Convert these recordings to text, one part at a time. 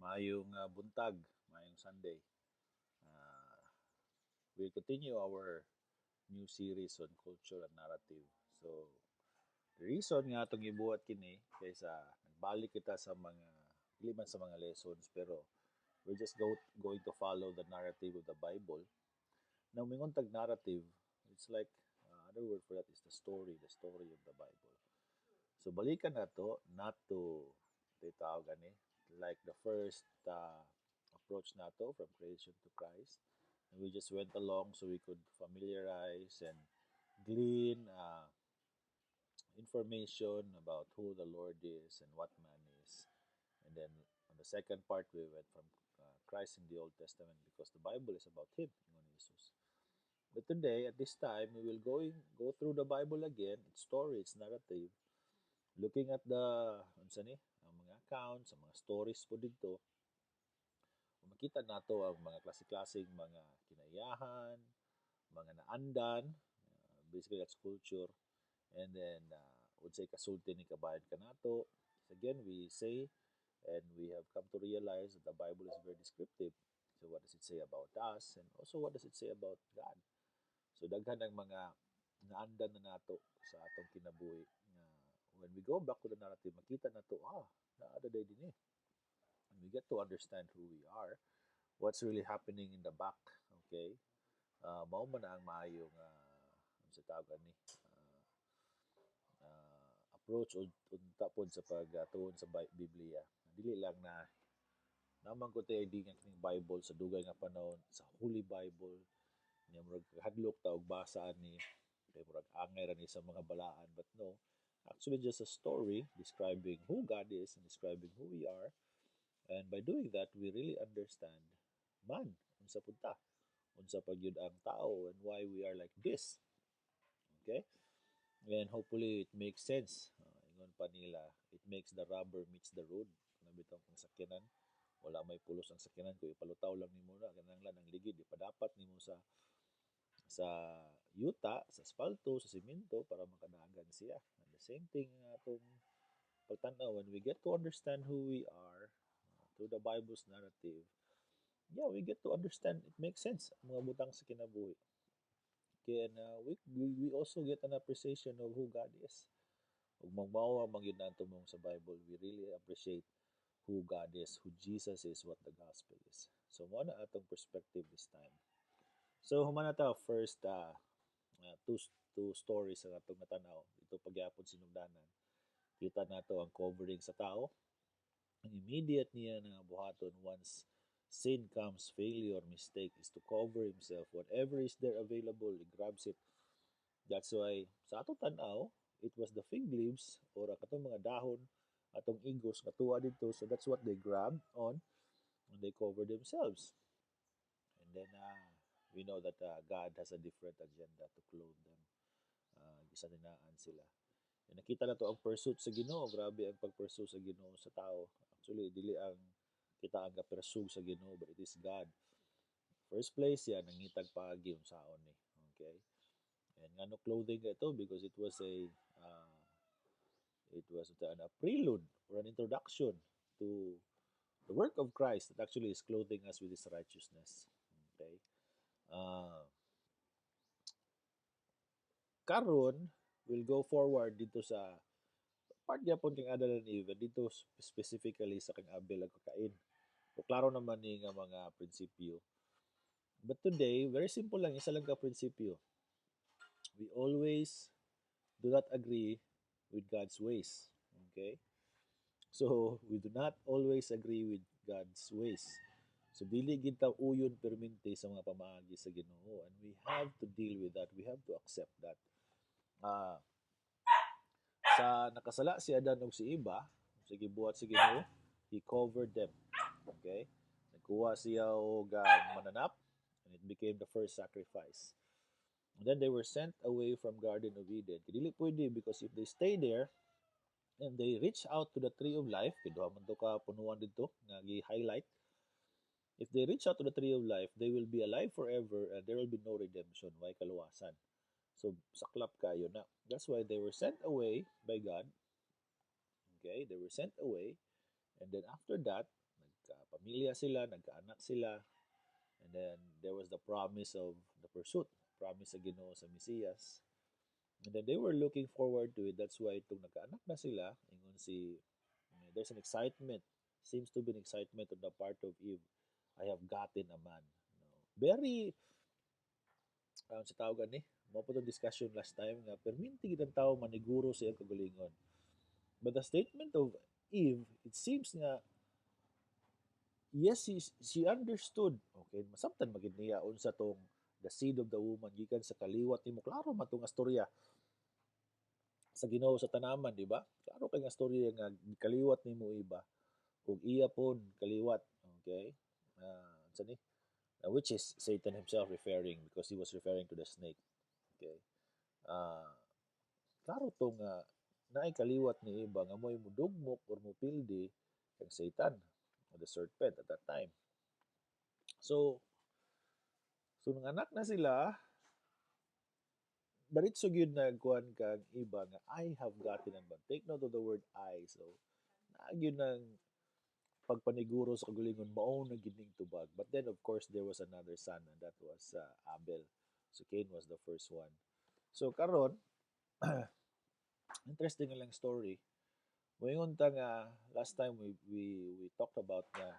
Maayong buntag, maayong Sunday. Uh, we'll continue our new series on culture and narrative. So, the reason nga itong ibuhat kini kaysa nagbalik kita sa mga liman sa mga lessons pero we're just going to follow the narrative of the Bible. Now, mingon tag narrative, it's like other word for that is the story of the Bible. So balikan na to, not to tawag gani, like the first approach na to from creation to Christ. And we just went along so we could familiarize and glean information about who the Lord is and what man is. And then on the second part, we went from Christ in the Old Testament because the Bible is about Him, ingon Jesus. But today, at this time, we will go through the Bible again. It's story, it's narrative. Looking at the, unsa ni, ang mga accounts, ang mga stories po dito, makita nato ang mga klase-klaseng mga kinaiyahan, mga naandan, basically that's culture, and then would say kasulti ni kabayan kanato. Again, we say and we have come to realize that the Bible is very descriptive. So what does it say about us and also what does it say about God? So daghan ang mga naandan na nato sa atong kinabuhi nga when we go back to the narrative makita nato naada day din and we get to understand who we are, what's really happening in the back, okay? Mao man na ang maayong sa tawag ni approach unta pod sa pagtuon sa Biblia. Dili lang na naman ko tayo di nga kining Bible sa dugay nga panahon sa Holy Bible nya murag hadlok ta og basa ni kay murag angay ra ni sa mga balaan, but no, actually just a story describing who God is and describing who we are. And by doing that, we really understand man, unsa pud ta, unsa pa gyud ang tao and why we are like this. Okay? And hopefully it makes sense. Ingon pa nila, it makes the rubber meets the road. Kung nabitaw kong sakyanan, wala may pulos ang sakyanan ko ipalutaw lang nimo na kananglan ang ligid ipadapat nimo sa yuta, sa asfalto, sa simento para makadagan siya. And the same thing atong pagtanaw when we get to understand who we are through the Bible's narrative. Yeah, we get to understand, it makes sense ang mga butang sa kinabuhi. Kaya we also get an appreciation of who God is. Ug magmawa man gyud nato mong sa Bible, we really appreciate who God is, who Jesus is, what the gospel is. So mo na atong perspective this time. So human na ta first two stories sa atong natanaw. Ito pagyapon sinugdanan. Kita nato ang covering sa tao. Ang immediate niya nga buhaton once sin comes, failure, mistake is to cover himself. Whatever is there available, he grabs it. That's why sa atong tanaw, it was the fig leaves or katong mga dahon atong igos nga tuwa dito. So that's what they grabbed on and they covered themselves. And then we know that God has a different agenda to clothe them. Gisaninaan sila. And nakita na to ang pursuit sa Ginoo. Grabe ang pag-pursue sa Ginoo sa tao. Actually, dili ang kita ang pursue sa Ginoo, but it is God. First place yan, nangitag paagi yung saon ni. Okay? And nga no clothing ka ito because it was a prelude or an introduction to the work of Christ that actually is clothing us with His righteousness. Okay? Karon, we'll go forward dito sa part gyapon kang Adam and Eve dito specifically sa kang Abel ug Cain. So klaro naman ni nga mga prinsipyo. But today, very simple lang, isa lang ka prinsipyo. We always do not agree with God's ways. Okay? So, we do not always agree with God's ways. So, dili gid ta uyon permente sa mga pamaagi sa Ginoo, and we have to deal with that. We have to accept that. Sa nakasala si Adan ug si Eva, sa gibuhat si Ginoo, He covered them. Okay? Nagkuha siya og mananap, and it became the first sacrifice. And then they were sent away from Garden of Eden. Dili pwede because if they stay there and they reach out to the tree of life, kay duha man to ka punuan dito nga gi-highlight. If they reach out to the tree of life, they will be alive forever and there will be no redemption, way kaluwasan. So saklap kayo na. That's why they were sent away by God. Okay, they were sent away, and then after that, nagka-pamilya sila, nagkaanak sila, and then there was the promise of the pursuit, promise sa Ginoo sa Mesiyas. And then they were looking forward to it. That's why itong nagkaanak na sila, ingon si, there's an excitement, seems to be an excitement on the part of Eve. I have gotten a man. No. Very, sa tawag ni, mo po itong discussion last time nga, perminti ang tao maniguro sa iyang kagalingon. But the statement of Eve, it seems nga, yes, she understood. Okay, masabtan magid niya unsa tong the seed of the woman gikan sa kaliwat nimo. Klaro man tong astorya sa Ginoo sa tanaman, di ba? Klaro kay nga astorya nga kaliwat nimo iba ug iya pon kaliwat. Okay? Unsa ni? Which is Satan himself referring because he was referring to the snake. Okay? Uh, klaro tong naay kaliwat ni iba nga mo'y mudugmok or mupildi kang Satan, the serpent at that time. So, nanganak na sila, diretso gyud nagkuhan kang iba nga I have gotten an man. Take note of the word I. So, naagyo ng pagpaniguro sa kagalingon mao na gining tubag. But then of course there was another son and that was Abel. So Cain was the first one. So karon interesting lang story. Moingon ta nga last time we talked about nga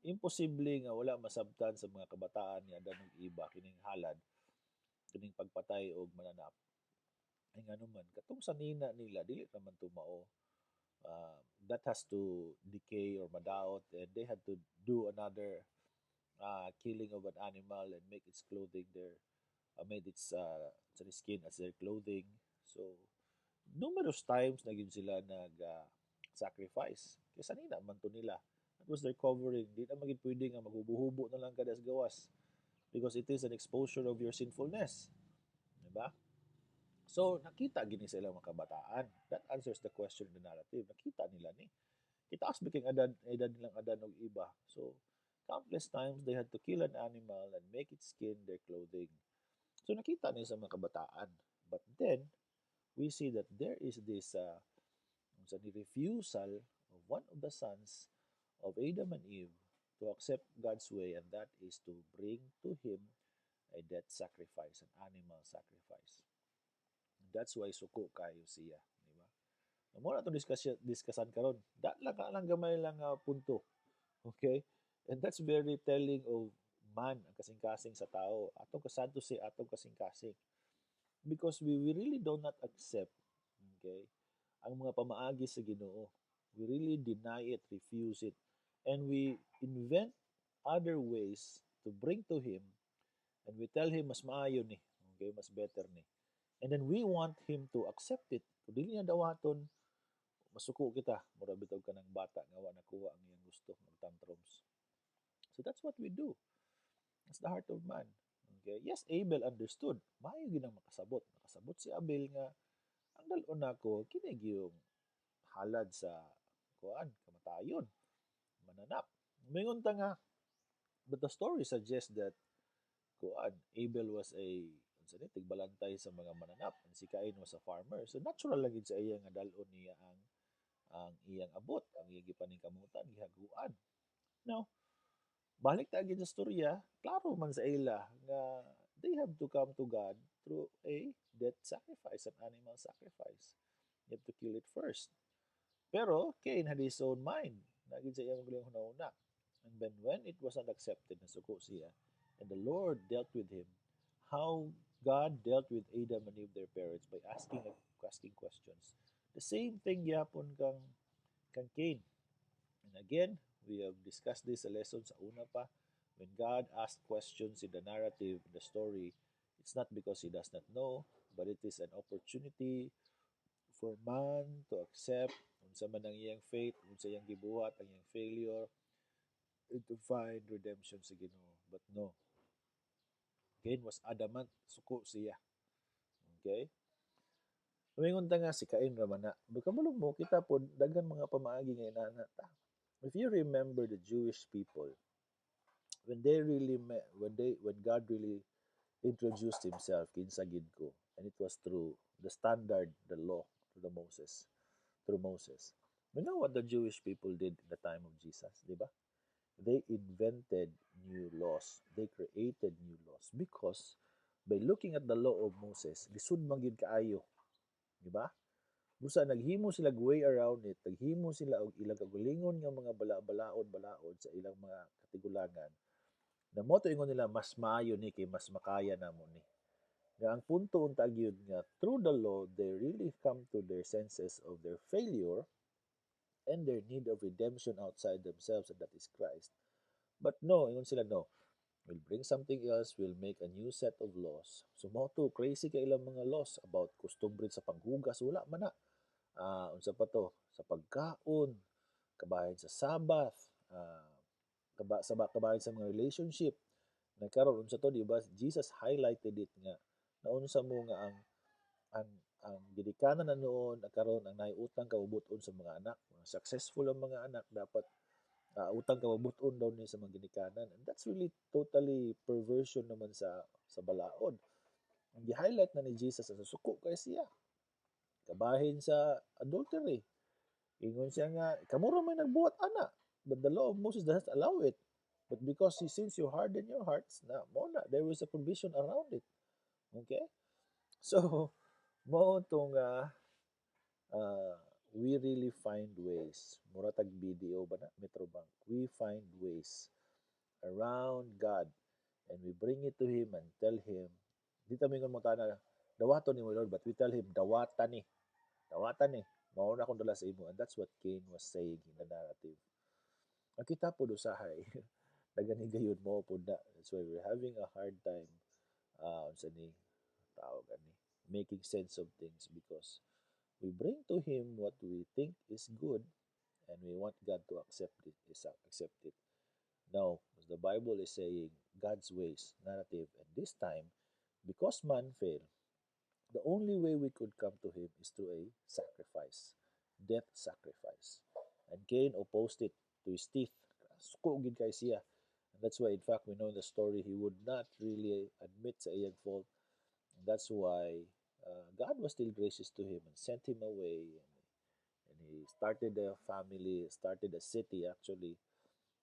imposible nga wala masabtan sa mga kabataan nga danong iba kining halad kining pagpatay og mananap. Ay nga naman katong sanina nila dili naman tumao. That has to decay or madaot and they had to do another killing of an animal and make its clothing their made its skin as their clothing. So numerous times na gyud sila nag sacrifice. Kaya sanina man to nila. That was their covering. Di na magid pwede nga maghubo-hubo na lang kadas gawas because it is an exposure of your sinfulness. Diba? So, nakita gini sa ilang mga kabataan. That answers the question in the narrative. Nakita nila ni. Kitaas biking edad nilang adan og iba. So, countless times they had to kill an animal and make its skin their clothing. So, nakita nila sa mga kabataan. But then, we see that there is this refusal of one of the sons of Adam and Eve to accept God's way, and that is to bring to him a death sacrifice, an animal sacrifice. And that's why suko kayo siya, di ba? Mo na to discussion karon. Da lang gamay lang punto. Okay? And that's very telling of man ang kasing-kasing sa tao. Atong kasadto si atong kasing-kasing. Because we really do not accept, okay, ang mga pamaagi sa Ginoo. We really deny it, refuse it, and we invent other ways to bring to Him, and we tell Him mas maayo ni, okay, mas better ni. And then we want Him to accept it. Kung dili niya dawaton, masuko kita, mura bitaw ka ng bata nga wa nakuha ang iyang gusto, mag tantrums. So that's what we do. That's the heart of man. Okay? Yes, Abel understood. Maayo ginang makasabot. Nakasabot si Abel nga ang dalon nako kinig yung halad sa kuan kamatayon mananap. Mingon ta nga but the story suggests that kuan Abel was a unsa ni tigbalantay sa mga mananap and si Cain was a farmer. So natural lang gid sa iya nga dalon niya ang iyang abot, ang iyang gipaningkamutan, gihaguan. Now, balik ta gid sa storya, klaro man sa ila nga they have to come to God through a death sacrifice, an animal sacrifice. You have to kill it first. Pero Cain had his own mind. Naging sa iyang magaling hunahuna. And then when it was not accepted, nasuko siya, and the Lord dealt with him, how God dealt with Adam and Eve, their parents, by asking questions. The same thing yapon kang Cain. And again, we have discussed this sa lesson sa una pa. When God asked questions in the narrative, in the story, it's not because He does not know, but it is an opportunity for man to accept unsa man ang iyang faith, unsa iyang gibuhat, ang iyang failure, and to find redemption sa Ginoo. But no, Cain was adamant, suko siya. Okay? Lumingon ta nga si Cain raman na. Bukabulog mo, kita po, dagang mga pamaagi nga inana ta. If you remember the Jewish people, when they really met, when God really introduced Himself, kinsa gid ko, and it was through the standard, the law, through Moses. We know what the Jewish people did in the time of Jesus, di ba? They invented new laws. They created new laws because by looking at the law of Moses, lisod man gyud kaayo, di ba? Busa naghimo sila way around it, naghimo sila og ilang kagalingon nga mga balaod-balaod sa ilang mga katigulangan. Na mo ingon nila mas maayo ni kay mas makaya namo ni. Nga ang punto unta gyud nga through the law they really come to their senses of their failure and their need of redemption outside themselves, and that is Christ. But no, ingon sila no. We'll bring something else, we'll make a new set of laws. So mo to crazy ka ilang mga laws about kustumbre sa panghugas, wala man na. Unsa pa to? Sa pagkaon, kabahin sa Sabbath, kabahin sa mga relationship. Nagkaroon unsa to, di ba? Jesus highlighted it nga naunsa mo nga ang ang gidikanan na noon nagkaroon ang naiutang kabubuton sa mga anak. Successful ang mga anak dapat utang kabubuton daw ni sa mga ginikanan. And that's really totally perversion naman sa balaod. Ang gi-highlight na ni Jesus sa suko kay siya. Kabahin sa adultery. Ingon siya nga, kamura may nagbuhat ana. But the law of Moses doesn't allow it. But because since you harden your hearts, na mo na, there was a provision around it. Okay? So, mo itong uh, we really find ways. Muratag BDO ba na? Metrobank. We find ways around God and we bring it to Him and tell Him, di kami ngon mo na, dawaton ni mo Lord, but we tell Him, dawatan ni. Dawatan ni. Mauna akong dala sa imo. And that's what Cain was saying in the narrative. Ang kita po usahay, naganigayon mo po na. That's why we're having a hard time sa ni tawag ani making sense of things because we bring to him what we think is good and we want God to accept it. Now, as the Bible is saying, God's ways, narrative, and this time, because man failed, the only way we could come to him is through a sacrifice, death sacrifice. And Cain opposed it to his teeth. Suko gid kay siya. And that's why, in fact, we know in the story, he would not really admit sa iyang fault. And that's why God was still gracious to him and sent him away. And he started a family, started a city actually.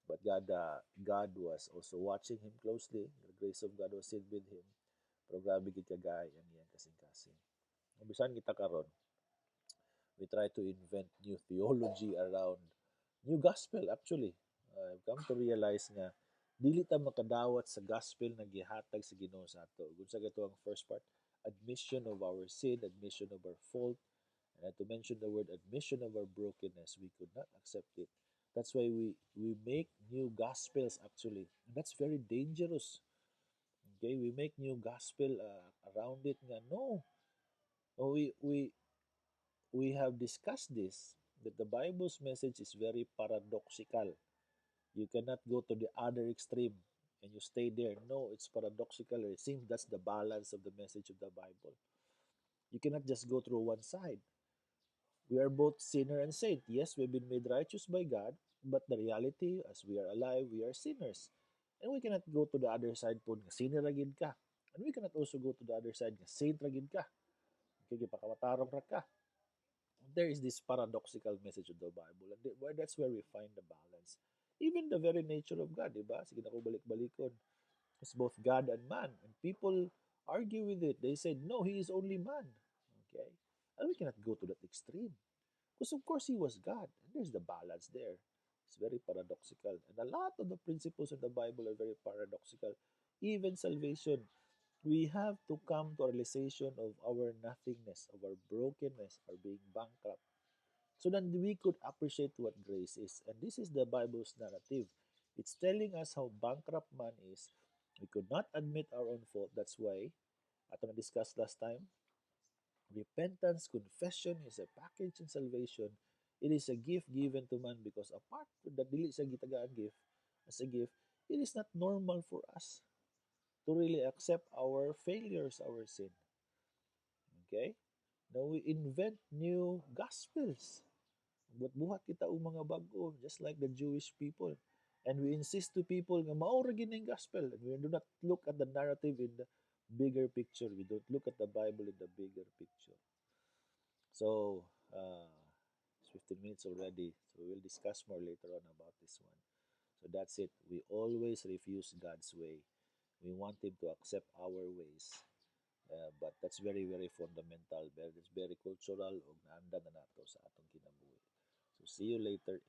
But God was also watching him closely. The grace of God was still with him. Pero grabe gid kagay ang iyang kasing-kasing. Bisan kita karon, we try to invent new theology around new gospel actually. I've come to realize nga dili ta makadawat sa gospel na gihatag sa Ginoo sa ato. Unsa gato ang first part? Admission of our sin, admission of our fault, and to mention the word admission of our brokenness, we could not accept it. That's why we make new gospels actually. And that's very dangerous. Okay, we make new gospel around it nga no. We have discussed this that the Bible's message is very paradoxical. You cannot go to the other extreme and you stay there. No, it's paradoxical. It seems that's the balance of the message of the Bible. You cannot just go through one side. We are both sinner and saint. Yes, we've been made righteous by God, but the reality, as we are alive, we are sinners. And we cannot go to the other side po nga sinner ragid ka. And we cannot also go to the other side nga saint ragid ka. Okay, gipakamatarong ra ka. There is this paradoxical message of the Bible, and that's where we find the balance. Even the very nature of God, di ba? Sige na ko balik-balikon. It's both God and man. And people argue with it. They said, no, he is only man. Okay? And we cannot go to that extreme. Because of course he was God. And there's the balance there. It's very paradoxical. And a lot of the principles of the Bible are very paradoxical. Even salvation, we have to come to a realization of our nothingness, of our brokenness, our being bankrupt, so that we could appreciate what grace is. And this is the Bible's narrative. It's telling us how bankrupt man is. We could not admit our own fault. That's why, ato na discussed last time, repentance, confession is a package in salvation. It is a gift given to man because apart from that dili sa gitagaan gift as a gift, it is not normal for us to really accept our failures, our sin. Okay? Now we invent new gospels. Buhat kita og mga bag-o, just like the Jewish people. And we insist to people nga mao ra gid gospel. And we do not look at the narrative in the bigger picture. We don't look at the Bible in the bigger picture. So, it's 15 minutes already. So we will discuss more later on about this one. So that's it. We always refuse God's way. We want Him to accept our ways. But that's very, very fundamental. It's very cultural o naanda na nato sa atong kinabuhi. So see you later.